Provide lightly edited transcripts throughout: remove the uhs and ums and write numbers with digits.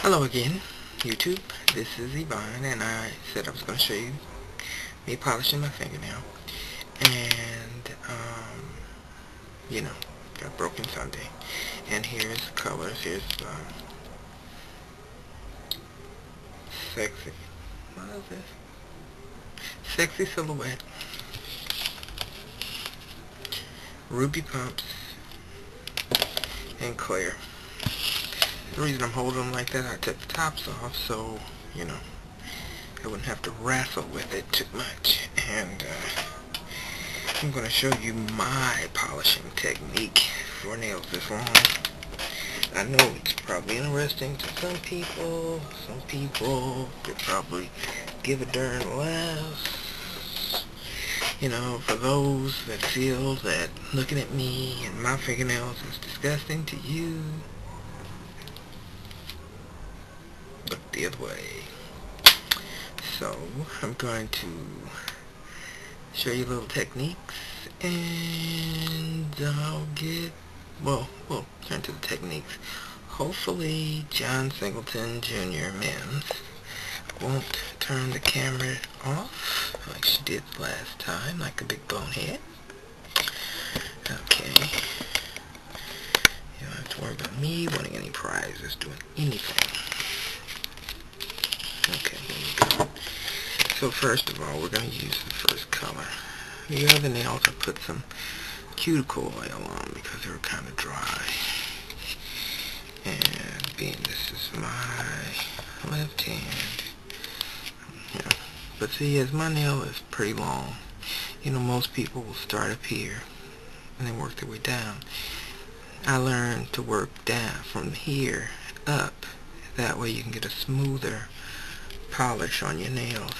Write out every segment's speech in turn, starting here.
Hello again, YouTube. This is Yvonne, and I said I was going to show you me polishing my fingernail. And, got broken Sunday. And here's the colors. Here's, sexy. What is this? Sexy Silhouette. Ruby Pumps. And Clear. The reason I'm holding them like that, I took the tops off so, I wouldn't have to wrestle with it too much. And I'm going to show you my polishing technique for nails this long. I know it's probably interesting to some people. Some people could probably give a darn less. For those that feel that looking at me and my fingernails is disgusting to you, look the other way. So I'm going to show you little techniques, and I'll we'll turn to the techniques. Hopefully John Singleton Jr. Mims won't turn the camera off like she did last time, like a big bonehead. Okay. You don't have to worry about me winning any prizes, doing anything. Okay, here we go. So first of all, we're going to use the first color. The other nails, I put some cuticle oil on because they were kind of dry. And being this is my left hand, but see, as my nail is pretty long, most people will start up here and then work their way down. I learned to work down from here up. That way you can get a smoother polish on your nails.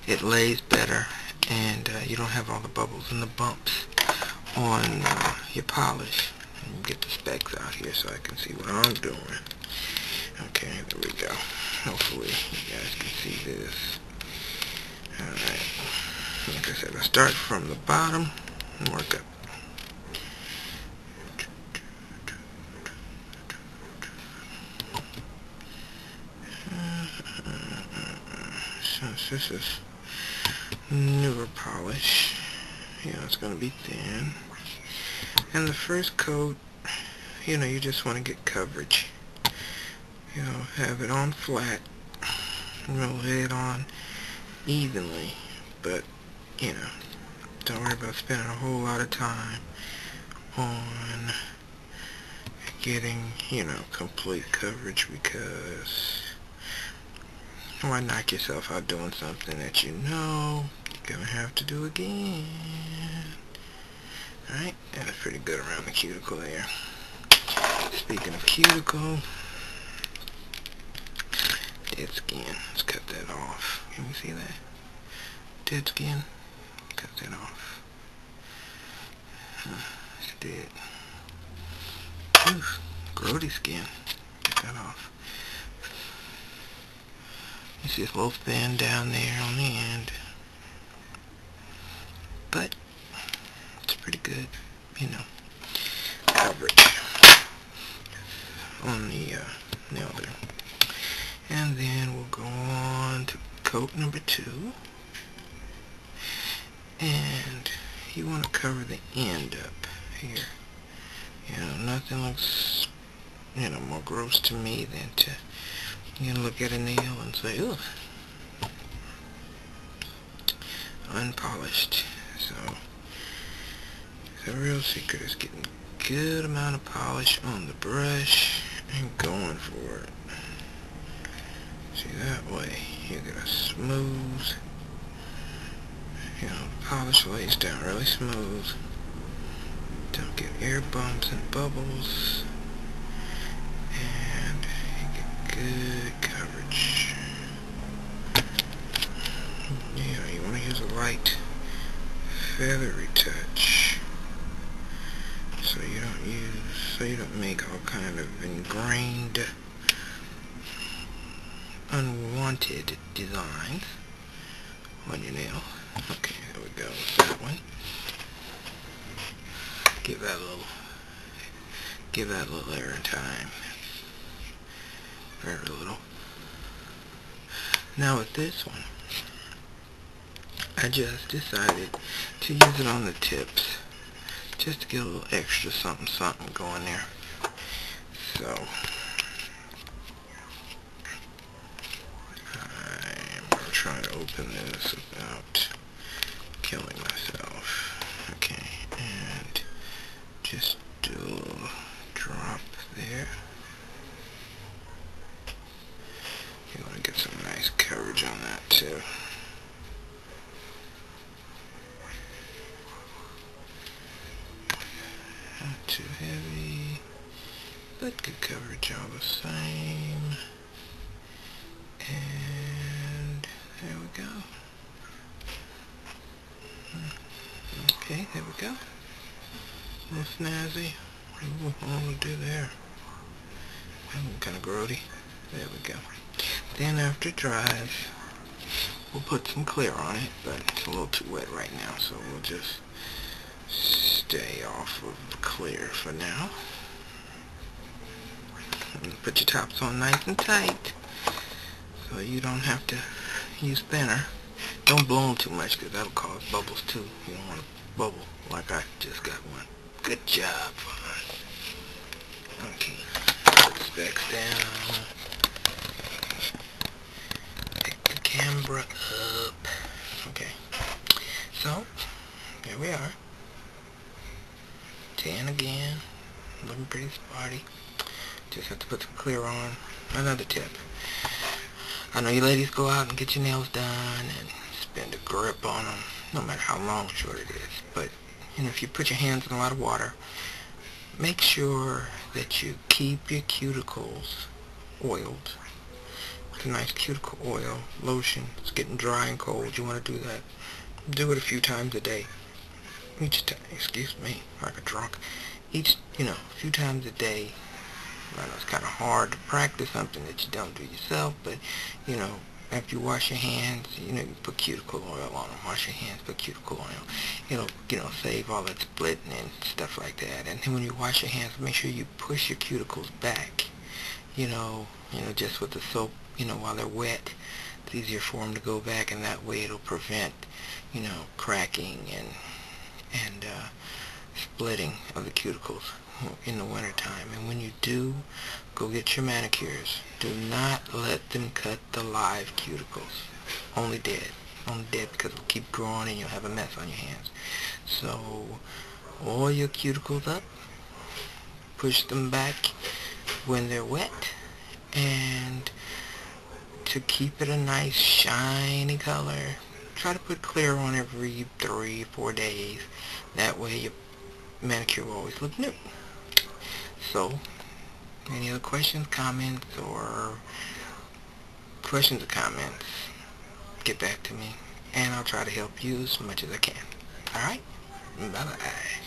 It lays better, and you don't have all the bubbles and the bumps on your polish. And you get the specs out here so I can see what I'm doing. Okay, there we go. Hopefully you guys can see this. Alright. Like I said, I start from the bottom and work up. Since this is newer polish, it's going to be thin. And the first coat, you just want to get coverage. Have it on flat. Lay it on evenly. But, don't worry about spending a whole lot of time on getting, complete coverage, because why knock yourself out doing something that you're gonna have to do again. Alright, and it's pretty good around the cuticle there. Speaking of cuticle, dead skin. Let's cut that off. Can we see that? Dead skin. Cut that off. It's dead. Oof. Grody skin. Get that off. You see it's a little thin down there on the end. But it's pretty good, coverage on the nail there. And then we'll go on to coat number 2. And you want to cover the end up here. Nothing looks, more gross to me than to, look at a nail and say, ugh, unpolished. So, the real secret is getting a good amount of polish on the brush and going for it. See, that way you get a smooth, the polish lays down really smooth. Don't get air bumps and bubbles, and you get good coverage. You want to use a light, feathery touch, so you don't make all kind of ingrained, unwanted designs on your nail. Okay, there we go with that one. Give that a little air and time. very little. Now with this one, I just decided to use it on the tips, just to get a little extra something going there. So I'm going to try to open this without killing myself. Okay, and just do a little drop there. You want to get some nice coverage on that too. Not too heavy, but good coverage all the same. And there we go. Okay, there we go. A little snazzy. Ooh, what I'm going to do there? Kind of grody. There we go. Then after it dries, we'll put some clear on it, but it's a little too wet right now, so we'll just stay off of the clear for now. And put your tops on nice and tight, so you don't have to use thinner. Don't blow them too much, because that'll cause bubbles too. You don't want to bubble like I just got one. Good job, Vaughn. Okay, put the specs down. Pick the camera up. Okay, so there we are. Tan again, looking pretty sporty. Just have to put some clear on. Another tip. I know you ladies go out and get your nails done and spend a grip on them, no matter how long or short it is. But you know, if you put your hands in a lot of water, make sure that you keep your cuticles oiled. With a nice cuticle oil, lotion. It's getting dry and cold. You want to do that. Do it a few times a day. Each time, excuse me, like a drunk. A few times a day. I know it's kind of hard to practice something that you don't do yourself, but, after you wash your hands, you put cuticle oil on them. Wash your hands, put cuticle oil. It'll, save all that splitting and stuff like that. And then when you wash your hands, make sure you push your cuticles back. Just with the soap, while they're wet, it's easier for them to go back, and that way it'll prevent, cracking and splitting of the cuticles in the winter time. And when you do go get your manicures, do not let them cut the live cuticles. Only dead because it'll keep growing and you'll have a mess on your hands. So oil your cuticles up, push them back when they're wet, and to keep it a nice shiny color, try to put clear on every 3-4 days. That way your manicure will always look new. So, any other questions, comments, get back to me, and I'll try to help you as much as I can. Alright? Bye-bye.